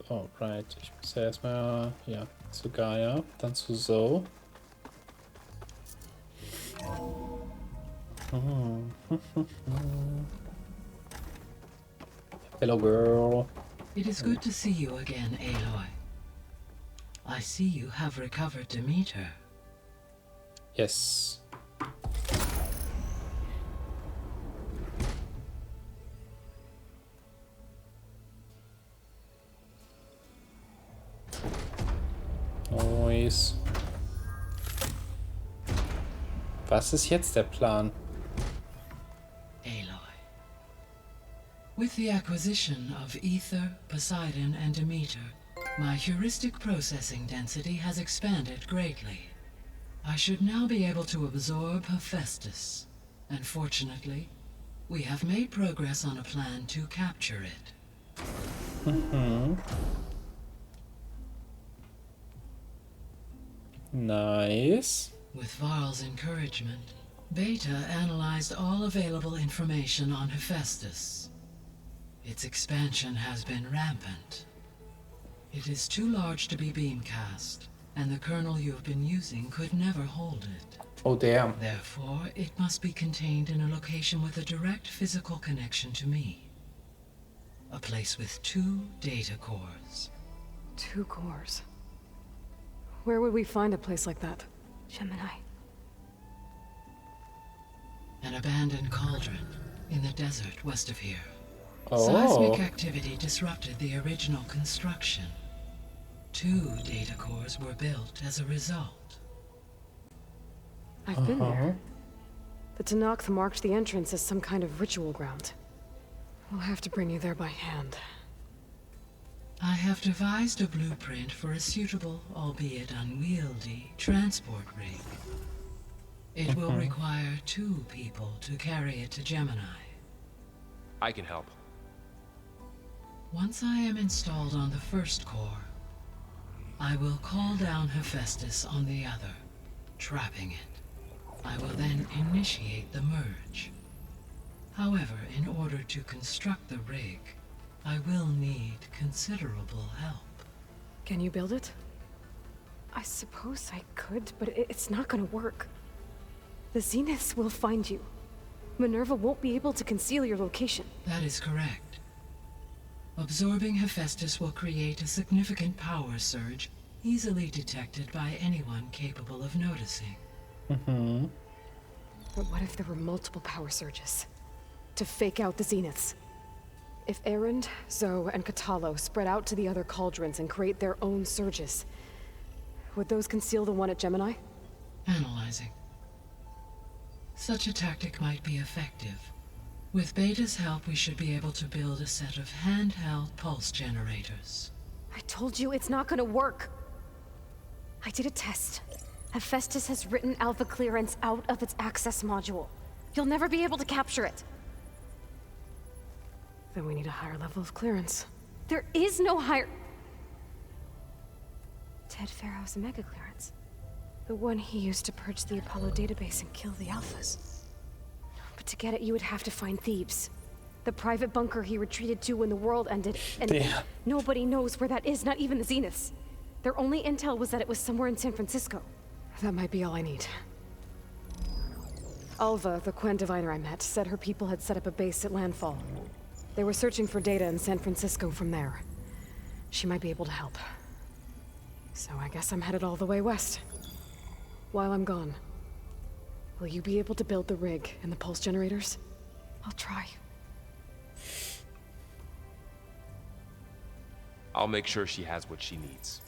Oh, right. Ich muss ja erstmal, ja, zu Gaia, dann zu Zoe. Hello, girl. It is good to see you again, Aloy. I see you have recovered Demeter. Yes. Nice. Was ist jetzt der Plan? Aloy. With the acquisition of Ether, Poseidon, and Demeter, my heuristic processing density has expanded greatly. I should now be able to absorb Hephaestus, and fortunately, we have made progress on a plan to capture it. Nice. With Varl's encouragement, Beta analyzed all available information on Hephaestus. Its expansion has been rampant. It is too large to be beamcast, and the kernel you have been using could never hold it. Oh, damn. Therefore, it must be contained in a location with a direct physical connection to me. A place with 2 data cores. 2 cores. Where would we find a place like that? Gemini. An abandoned cauldron in the desert west of here. Oh. Seismic activity disrupted the original construction. 2 data cores were built as a result. I've been there. The Tanakh marked the entrance as some kind of ritual ground. We'll have to bring you there by hand. I have devised a blueprint for a suitable, albeit unwieldy, transport rig. It will require 2 people to carry it to Gemini. I can help. Once I am installed on the first core, I will call down Hephaestus on the other, trapping it. I will then initiate the merge. However, in order to construct the rig, I will need considerable help. Can you build it? I suppose I could, but it's not gonna work. The Zeniths will find you. Minerva won't be able to conceal your location. That is correct. Absorbing Hephaestus will create a significant power surge, easily detected by anyone capable of noticing. But what if there were multiple power surges? To fake out the Zeniths? If Erend, Zoe, and Katalo spread out to the other cauldrons and create their own surges, would those conceal the one at Gemini? Analyzing. Such a tactic might be effective. With Beta's help, we should be able to build a set of handheld pulse generators. I told you it's not gonna work. I did a test. Hephaestus has written Alpha clearance out of its access module. You'll never be able to capture it. Then we need a higher level of clearance. There is no higher... Ted Pharaoh's mega clearance. The one he used to purge the Apollo database and kill the Alphas. But to get it, you would have to find Thebes. The private bunker he retreated to when the world ended, and nobody knows where that is, not even the Zeniths. Their only intel was that it was somewhere in San Francisco. That might be all I need. Alva, the Quen diviner I met, said her people had set up a base at Landfall. They were searching for data in San Francisco from there. She might be able to help. So I guess I'm headed all the way west. While I'm gone, will you be able to build the rig and the pulse generators? I'll try. I'll make sure she has what she needs.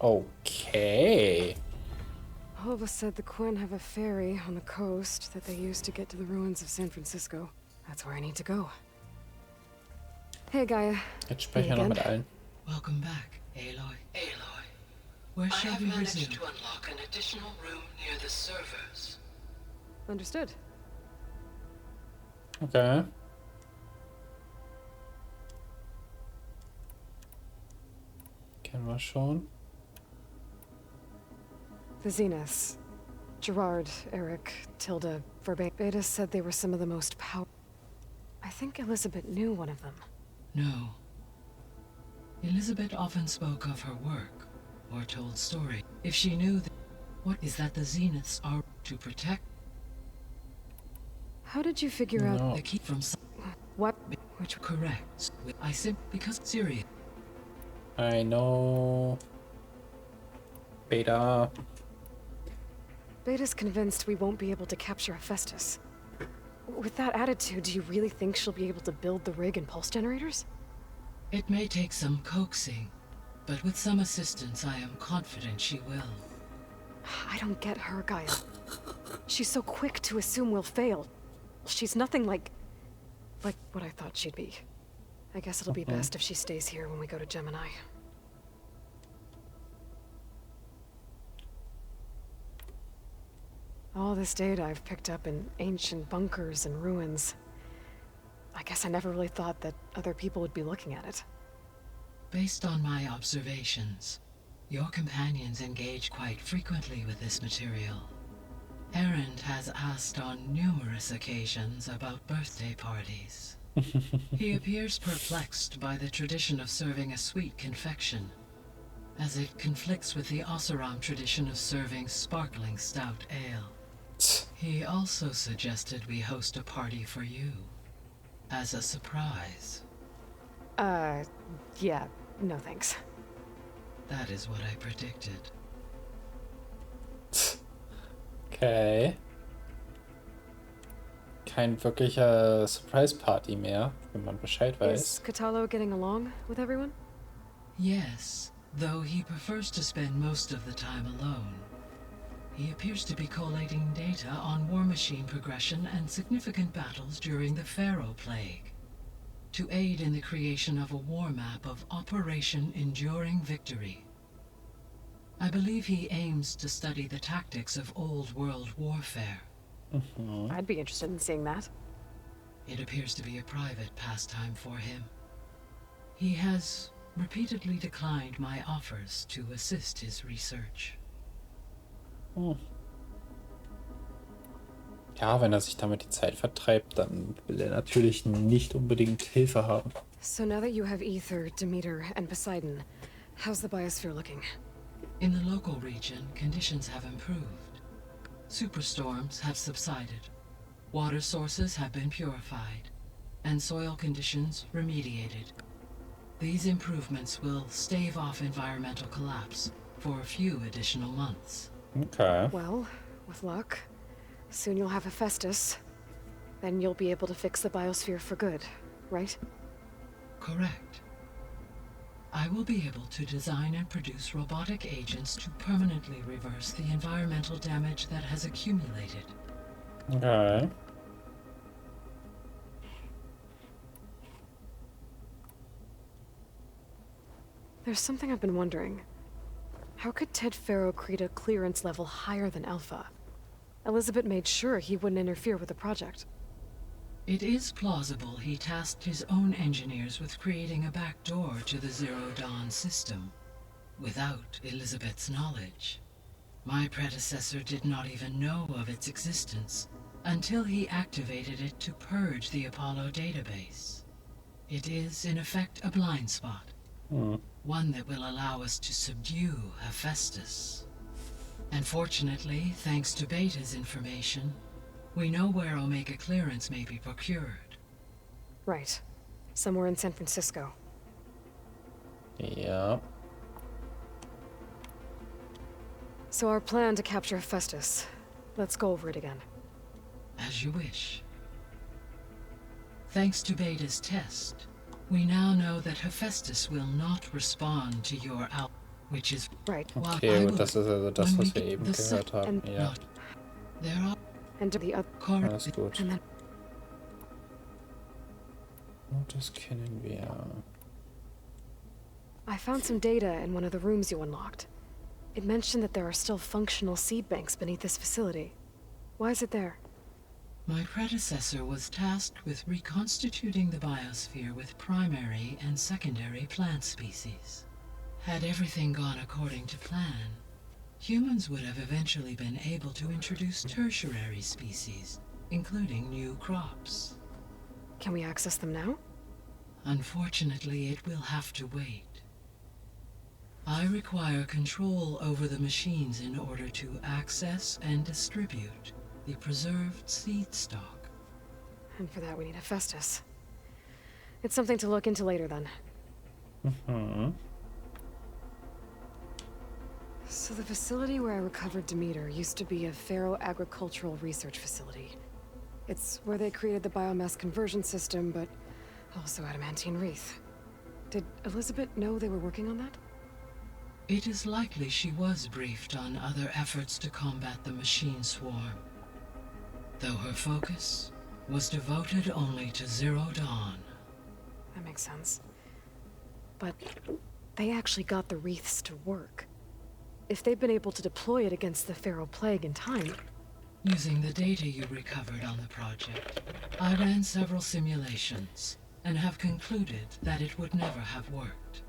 Okay. Alva said the Quen have a ferry on the coast that they use to get to the ruins of San Francisco. That's where I need to go. Hey, Gaia. Jetzt sprechen wir noch mit allen. Welcome back, Aloy. Aloy, where shall we resume? To unlock an additional room near the servers. Understood. Okay. Kennen wir schon. The Zeniths. Gerard, Eric, Tilda, Verbe. Beta said they were some of the most powerful. I think Elizabeth knew one of them. No. Elizabeth often spoke of her work, or told stories. If she knew that, what is that the Zeniths are to protect? How did you figure out The key from what? Which correct. I said because serious. I know. Beta. Beta's convinced we won't be able to capture Hephaestus. With that attitude, do you really think she'll be able to build the rig and pulse generators? It may take some coaxing, but with some assistance I am confident she will. I don't get her, Gaia. She's so quick to assume we'll fail. She's nothing like what I thought she'd be. I guess it'll be best if she stays here when we go to Gemini. All this data I've picked up in ancient bunkers and ruins. I guess I never really thought that other people would be looking at it. Based on my observations, your companions engage quite frequently with this material. Erend has asked on numerous occasions about birthday parties. He appears perplexed by the tradition of serving a sweet confection, as it conflicts with the Oseram tradition of serving sparkling stout ale. He also suggested we host a party for you, as a surprise. Yeah, no thanks. That is what I predicted. Okay. Kein wirklicher Surprise-Party mehr, wenn man Bescheid weiß. Is Catalo getting along with everyone? Yes, though he prefers to spend most of the time alone. He appears to be collating data on war machine progression and significant battles during the Pharaoh Plague, to aid in the creation of a war map of Operation Enduring Victory. I believe he aims to study the tactics of old world warfare. I'd be interested in seeing that. It appears to be a private pastime for him. He has repeatedly declined my offers to assist his research. Ja, wenn er sich damit die Zeit vertreibt, dann will er natürlich nicht unbedingt Hilfe haben. So now that you have Ether, Demeter, and Poseidon, how's the biosphere looking? In the local region, conditions have improved. Superstorms have subsided. Water sources have been purified, and soil conditions remediated. These improvements will stave off environmental collapse for a few additional months. Okay. Well, with luck, soon you'll have Hephaestus. Then you'll be able to fix the biosphere for good, right? Correct. I will be able to design and produce robotic agents to permanently reverse the environmental damage that has accumulated. Okay. There's something I've been wondering. How could Ted Faro create a clearance level higher than Alpha? Elizabeth made sure he wouldn't interfere with the project. It is plausible he tasked his own engineers with creating a back door to the Zero Dawn system, without Elizabeth's knowledge. My predecessor did not even know of its existence until he activated it to purge the Apollo database. It is, in effect, a blind spot. One that will allow us to subdue Hephaestus. And fortunately, thanks to Beta's information, we know where Omega clearance may be procured. Right. Somewhere in San Francisco. Ja. So our plan to capture Hephaestus. Let's go over it again. As you wish. Thanks to Beta's test, we now know that Hephaestus will not respond to your which is right. Okay, gut, das ist also das, was wir eben gehört haben. Ja. There are and the other. Alles gut. And then Das kennen wir. I found some data in one of the rooms you unlocked. It mentioned that there are still functional seed banks beneath this facility. Why is it there? My predecessor was tasked with reconstituting the biosphere with primary and secondary plant species. Had everything gone according to plan, humans would have eventually been able to introduce tertiary species, including new crops. Can we access them now? Unfortunately, it will have to wait. I require control over the machines in order to access and distribute the preserved seed stock. And for that we need Hephaestus. It's something to look into later then. So the facility where I recovered Demeter used to be a Pharaoh agricultural research facility. It's where they created the biomass conversion system, but also adamantine wreath. Did Elizabeth know they were working on that? It is likely she was briefed on other efforts to combat the machine swarm, though her focus was devoted only to Zero Dawn. That makes sense. But they actually got the wreaths to work. If they've been able to deploy it against the Pharaoh plague in time... Using the data you recovered on the project, I ran several simulations and have concluded that it would never have worked.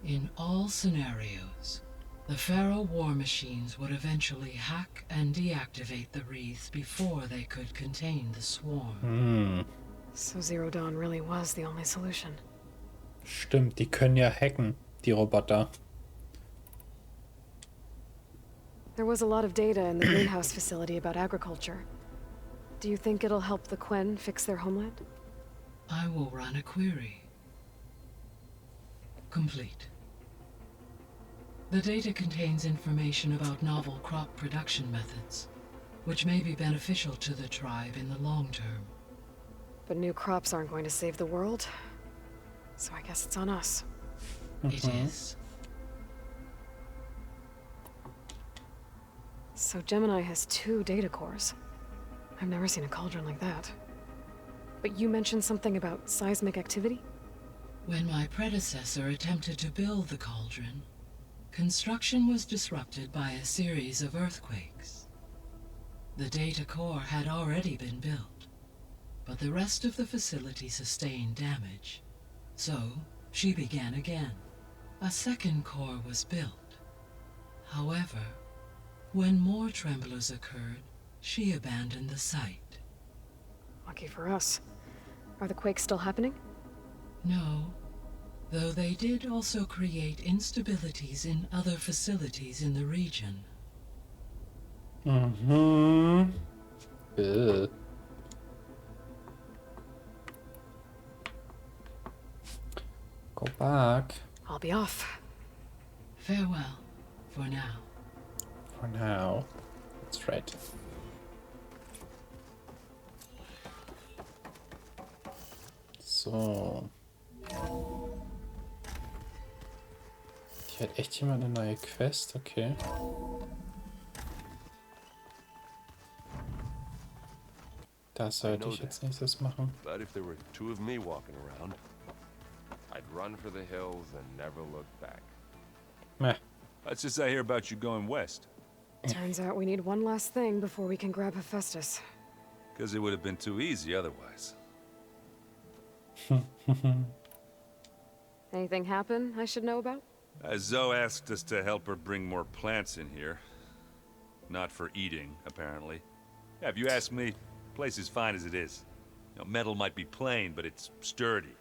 In all scenarios, the Pharaoh war machines would eventually hack and deactivate the wreaths before they could contain the swarm. So Zero Dawn really was the only solution. Stimmt, die können ja hacken, die Roboter. There was a lot of data in the greenhouse facility about agriculture. Do you think it'll help the Quen fix their homeland? I will run a query. Complete. The data contains information about novel crop production methods, which may be beneficial to the tribe in the long term. But new crops aren't going to save the world, so I guess it's on us. It is. So Gemini has 2 data cores. I've never seen a cauldron like that. But you mentioned something about seismic activity? When my predecessor attempted to build the cauldron, construction was disrupted by a series of earthquakes. The data core had already been built, but the rest of the facility sustained damage. So, she began again. A second core was built. However, when more tremblers occurred, she abandoned the site. Lucky for us. Are the quakes still happening? No, though they did also create instabilities in other facilities in the region. Ugh. Go back. I'll be off. Farewell, for now. For now. That's right. So. Hier hat echt jemand eine neue Quest, okay. Das sollte ich jetzt nächstes machen. But if there were 2 of me walking around, I'd run for the hills and never look back. Meh. Let's just hear about you going west. Turns out we need one last thing before we can grab Hephaestus. Because it would have been too easy otherwise. Anything happen I should know about? Zoe asked us to help her bring more plants in here. Not for eating, apparently. Yeah, if you ask me, the place is fine as it is. You know, metal might be plain, but it's sturdy.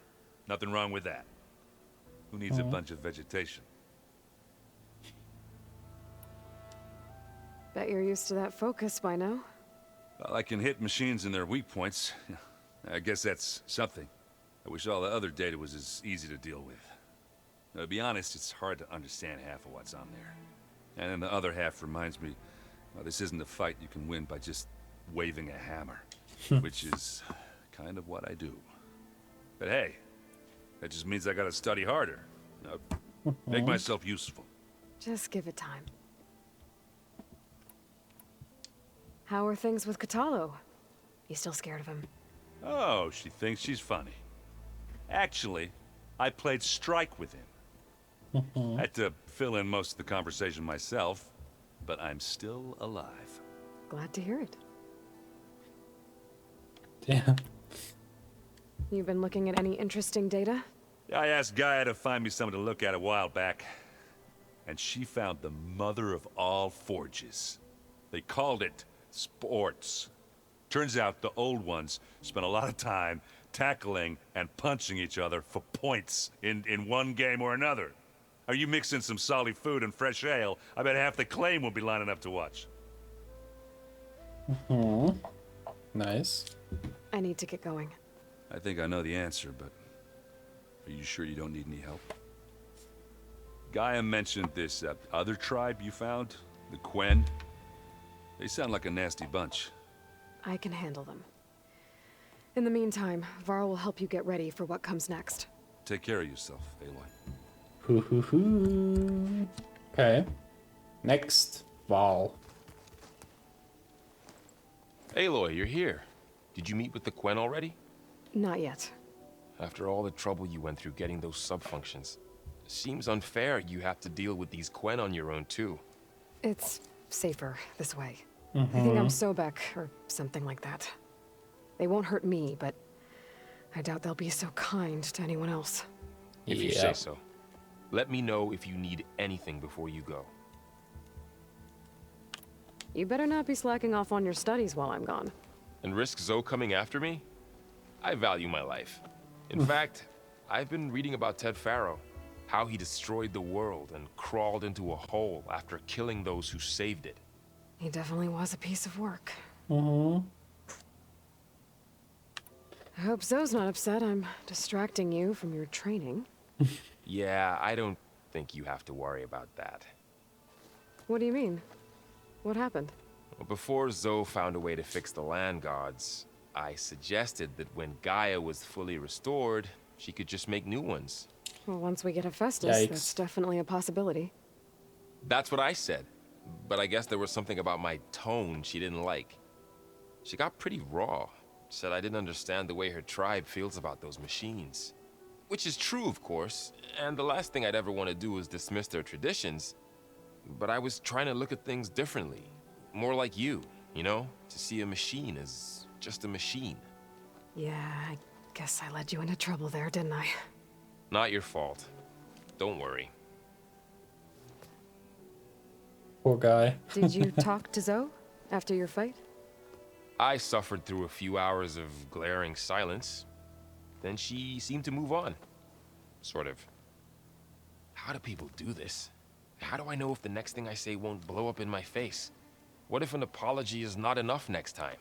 Nothing wrong with that. Who needs a bunch of vegetation? Bet you're used to that focus by now. Well, I can hit machines in their weak points. I guess that's something. I wish all the other data was as easy to deal with. Now, to be honest, it's hard to understand half of what's on there. And then the other half reminds me, well, this isn't a fight you can win by just waving a hammer. Which is kind of what I do. But hey, that just means I gotta study harder. Make myself useful. Just give it time. How are things with Catalo? You still scared of him? Oh, she thinks she's funny. Actually, I played strike with him. I had to fill in most of the conversation myself, but I'm still alive. Glad to hear it. Yeah. You've been looking at any interesting data? I asked Gaia to find me something to look at a while back. and she found the mother of all forges. They called it sports. Turns out the old ones spent a lot of time tackling and punching each other for points in one game or another. Are you mixing some solid food and fresh ale? I bet half the claim will be lining up to watch. Nice. I need to get going. I think I know the answer, but are you sure you don't need any help? Gaia mentioned this other tribe you found, the Quen. They sound like a nasty bunch. I can handle them. In the meantime, Varl will help you get ready for what comes next. Take care of yourself, Aloy. Hoo. Okay. Next, Val. Aloy, you're here. Did you meet with the Quen already? Not yet. After all the trouble you went through getting those subfunctions, seems unfair you have to deal with these Quen on your own too. It's safer this way. I think I'm Sobek, or something like that. They won't hurt me, but I doubt they'll be so kind to anyone else. If you say so. Let me know if you need anything before you go. You better not be slacking off on your studies while I'm gone. And risk Zoe coming after me? I value my life. In fact, I've been reading about Ted Faro, how he destroyed the world and crawled into a hole after killing those who saved it. He definitely was a piece of work. Mm-hmm. I hope Zoe's not upset I'm distracting you from your training. Yeah, I don't think you have to worry about that. What do you mean? What happened? Well, before Zoe found a way to fix the land gods, I suggested that when Gaia was fully restored, she could just make new ones. Well, once we get Hephaestus, Yikes. that's definitely a possibility. That's what I said. But I guess there was something about my tone she didn't like. She got pretty raw. Said I didn't understand the way her tribe feels about those machines. Which is true, of course, and the last thing I'd ever want to do is dismiss their traditions. But I was trying to look at things differently. More like you know? To see a machine as just a machine. Yeah, I guess I led you into trouble there, didn't I? Not your fault. Don't worry. Poor guy. Did you talk to Zoe after your fight? I suffered through a few hours of glaring silence. Then she seemed to move on. Sort of. How do people do this? How do I know if the next thing I say won't blow up in my face? What if an apology is not enough next time?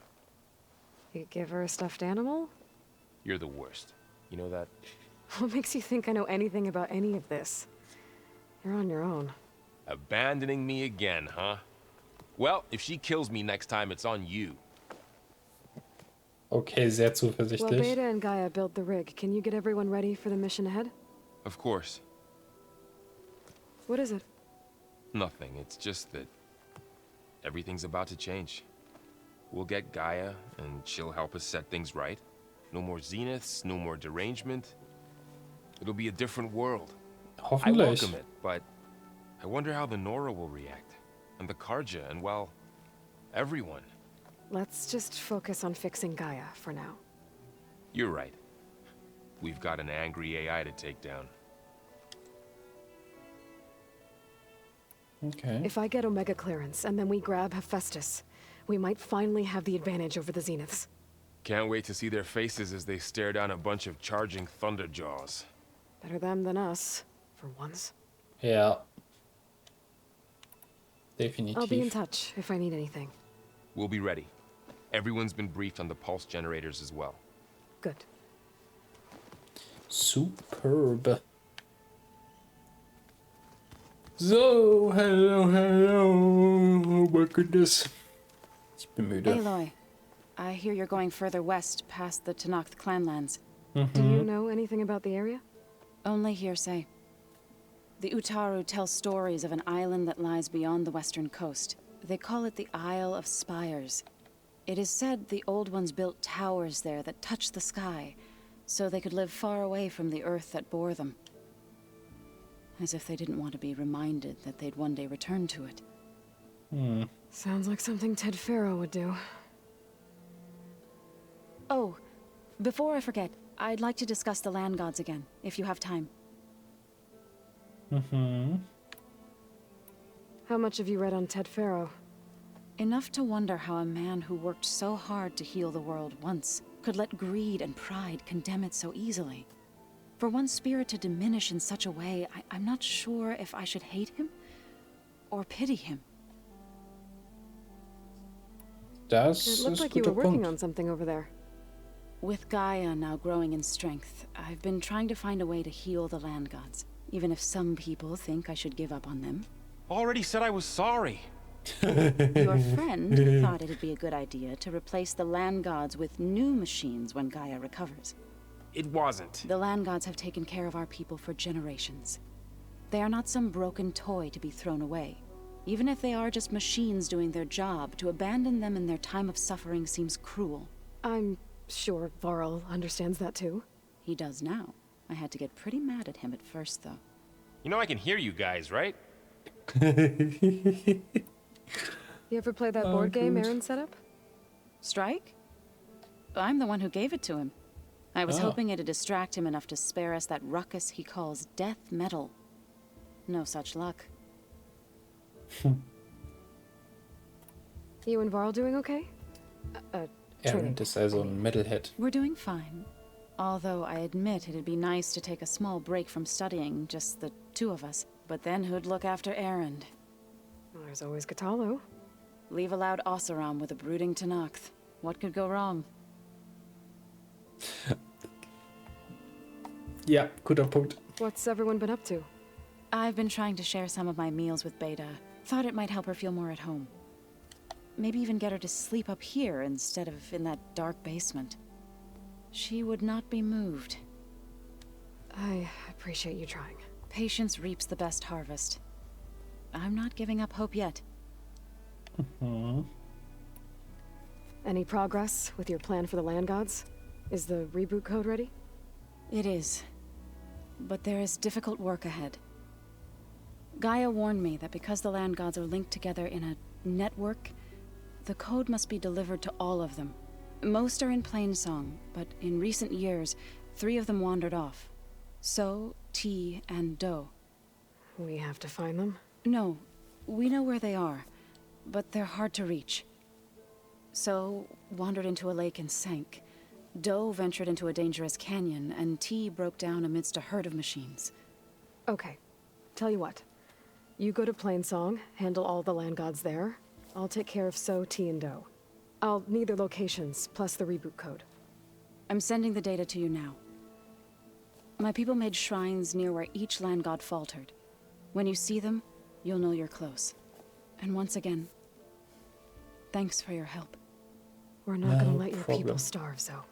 You give her a stuffed animal? You're the worst. You know that? What makes you think I know anything about any of this? You're on your own. Abandoning me again, huh? Well, if she kills me next time, it's on you. Okay, sehr Well, zuversichtlich. Beta and Gaia built the rig. Can you get everyone ready for the mission ahead? Of course. What is it? Nothing. It's just that everything's about to change. We'll get Gaia, and she'll help us set things right. No more zeniths, no more derangement. It'll be a different world. I Hoffentlich. welcome it, but I wonder how the Nora will react. And the Karja, and well, everyone. Let's just focus on fixing Gaia for now. You're right. We've got an angry AI to take down. Okay. If I get Omega clearance and then we grab Hephaestus, we might finally have the advantage over the Zeniths. Can't wait to see their faces as they stare down a bunch of charging Thunderjaws. Better them than us, for once. Ja. Definitiv. I'll be in touch if I need anything. We'll be ready. Everyone's been briefed on the pulse generators as well. Good. Superb. So, hello. Oh my goodness. Ich bin müde. Aloy, I hear you're going further west past the Tenakth clanlands. Do you know anything about the area? Only hearsay. The Utaru tell stories of an island that lies beyond the western coast. They call it the Isle of Spires. It is said the Old Ones built towers there that touch the sky, so they could live far away from the earth that bore them. As if they didn't want to be reminded that they'd one day return to it. Sounds like something Ted Faro would do. Oh, before I forget, I'd like to discuss the land gods again, if you have time. How much have you read on Ted Faro? Enough to wonder how a man who worked so hard to heal the world once could let greed and pride condemn it so easily. For one's spirit to diminish in such a way, I'm not sure if I should hate him or pity him. Das It looked ist like you guter were working Punkt. on something over there. With Gaia now growing in strength, I've been trying to find a way to heal the land gods, even if some people think I should give up on them. Already said I was sorry. Your friend thought it'd be a good idea to replace the land gods with new machines when Gaia recovers. It wasn't. The land gods have taken care of our people for generations. They are not some broken toy to be thrown away. Even if they are just machines doing their job, to abandon them in their time of suffering seems cruel. I'm sure Varl understands that too. He does now. I had to get pretty mad at him at first, though. You know I can hear you guys, right? You ever play that board game good. Aaron set up? Strike? I'm the one who gave it to him. I was Oh. hoping it'd distract him enough to spare us that ruckus he calls death metal. No such luck. You and Varl doing okay? Aaron ist also ein Metalhead. We're doing fine. Although I admit it'd be nice to take a small break from studying, just the two of us. But then who'd look after Aaron? Well, there's always Katalo. Leave a loud Oseram with a brooding Tenakth. What could go wrong? Ja, guter Punkt. What's everyone been up to? I've been trying to share some of my meals with Beta. Thought it might help her feel more at home. Maybe even get her to sleep up here instead of in that dark basement. She would not be moved. I appreciate you trying. Patience reaps the best harvest. I'm not giving up hope yet. Any progress with your plan for the land gods? Is the reboot code ready? It is. But there is difficult work ahead. Gaia warned me that because the land gods are linked together in a network, the code must be delivered to all of them. Most are in Plainsong, but in recent years, 3 of them wandered off. So, T, and Do. We have to find them. No, we know where they are, but they're hard to reach. So, wandered into a lake and sank. Do ventured into a dangerous canyon, and T broke down amidst a herd of machines. Okay. Tell you what. You go to Plainsong, handle all the land gods there. I'll take care of So, T, and Do. I'll need their locations, plus the reboot code. I'm sending the data to you now. My people made shrines near where each land god faltered. When you see them, you'll know you're close. And once again, thanks for your help. We're not gonna No let your problem. people starve, Zo.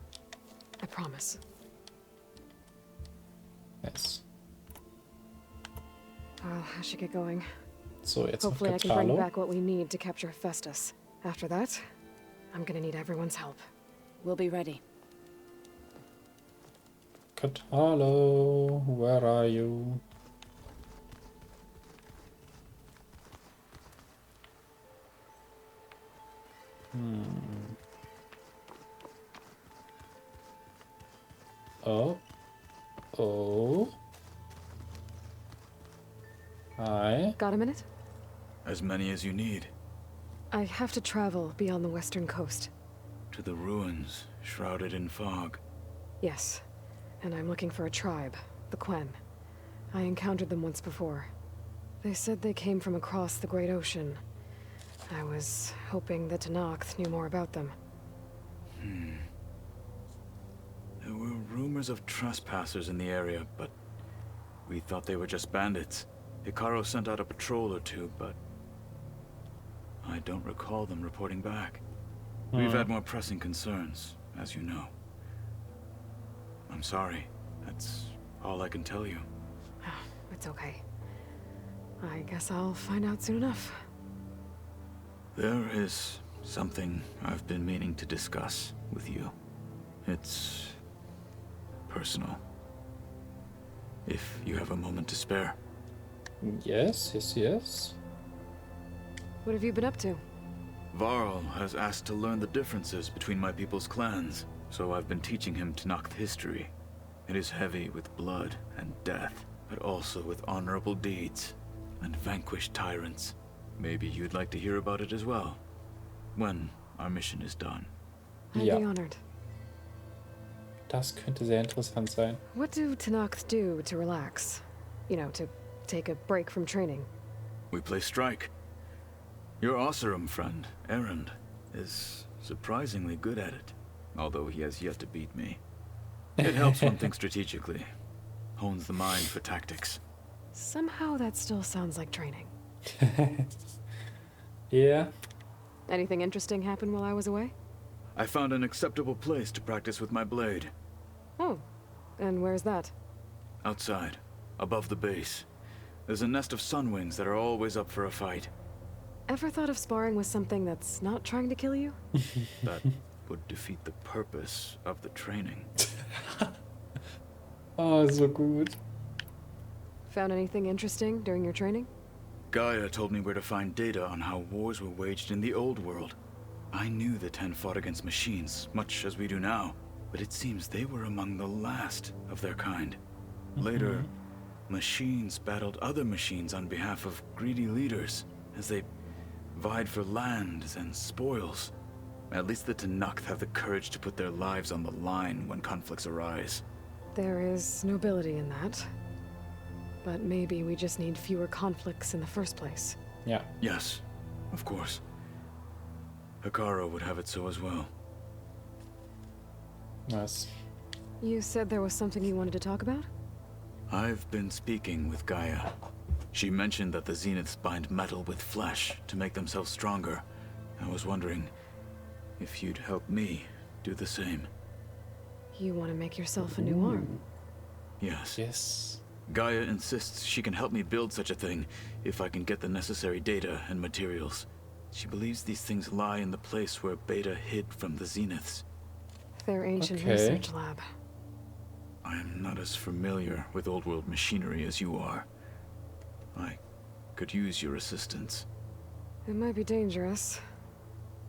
I promise. Yes. Well, I should get going. So, jetzt noch Hopefully I can bring Katalo. back what we need to capture Festus. After that, I'm gonna need everyone's help. We'll be ready. Katalo, where are you? Oh. Oh. Hi. Got a minute? As many as you need. I have to travel beyond the western coast. To the ruins, shrouded in fog. Yes. And I'm looking for a tribe, the Quen. I encountered them once before. They said they came from across the Great Ocean. I was hoping that Tenakth knew more about them. There were rumors of trespassers in the area, but we thought they were just bandits. Hikaru sent out a patrol or two, but I don't recall them reporting back. We've had more pressing concerns, as you know. I'm sorry. That's all I can tell you. It's okay. I guess I'll find out soon enough. There is something I've been meaning to discuss with you. It's personal. If you have a moment to spare. Yes, yes, yes. What have you been up to? Varl has asked to learn the differences between my people's clans, so I've been teaching him Tenakth history. It is heavy with blood and death, but also with honorable deeds and vanquished tyrants. Maybe you'd like to hear about it as well, when our mission is done. I'd Ja. be honored. Das könnte sehr interessant sein. What do Tanakh do to relax? You know, to take a break from training. We play strike. Your Oseram friend, Erend, is surprisingly good at it, although he has yet to beat me. It helps one think strategically, hones the mind for tactics. Somehow that still sounds like training. Yeah. Anything interesting happen while I was away? I found an acceptable place to practice with my blade. Oh, and where's that? Outside, above the base. There's a nest of sunwings that are always up for a fight. Ever thought of sparring with something that's not trying to kill you? That would defeat the purpose of the training. Oh, so gut. Found anything interesting during your training? Gaia told me where to find data on how wars were waged in the old world. I knew the Ten fought against machines, much as we do now, but it seems they were among the last of their kind. Later, machines battled other machines on behalf of greedy leaders, as they vied for lands and spoils. At least the Tanakh have the courage to put their lives on the line when conflicts arise. There is nobility in that. But maybe we just need fewer conflicts in the first place. Ja. Yes, of course. Hekarro would have it so as well. Nice. You said there was something you wanted to talk about? I've been speaking with Gaia. She mentioned that the Zeniths bind metal with flesh to make themselves stronger. I was wondering if you'd help me do the same. You want to make yourself a new arm? Yes. Yes. Gaia insists she can help me build such a thing if I can get the necessary data and materials. She believes these things lie in the place where Beta hid from the Zeniths. Their ancient Okay. research lab. I am not as familiar with old world machinery as you are. I could use your assistance. It might be dangerous.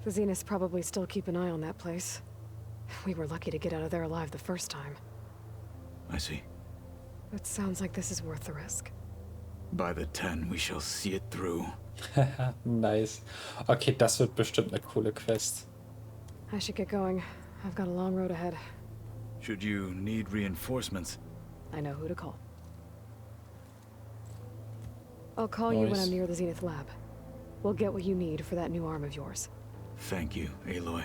The Zeniths probably still keep an eye on that place. We were lucky to get out of there alive the first time. I see. It sounds like this is worth the risk. By the 10, we shall see it through. Nice. Okay, das wird bestimmt eine coole Quest. I should get going. I've got a long road ahead. Should you need reinforcements, I know who to call. I'll call you when Nice. I'm near the Zenith lab. We'll get what you need for that new arm of yours. thank you, Aloy.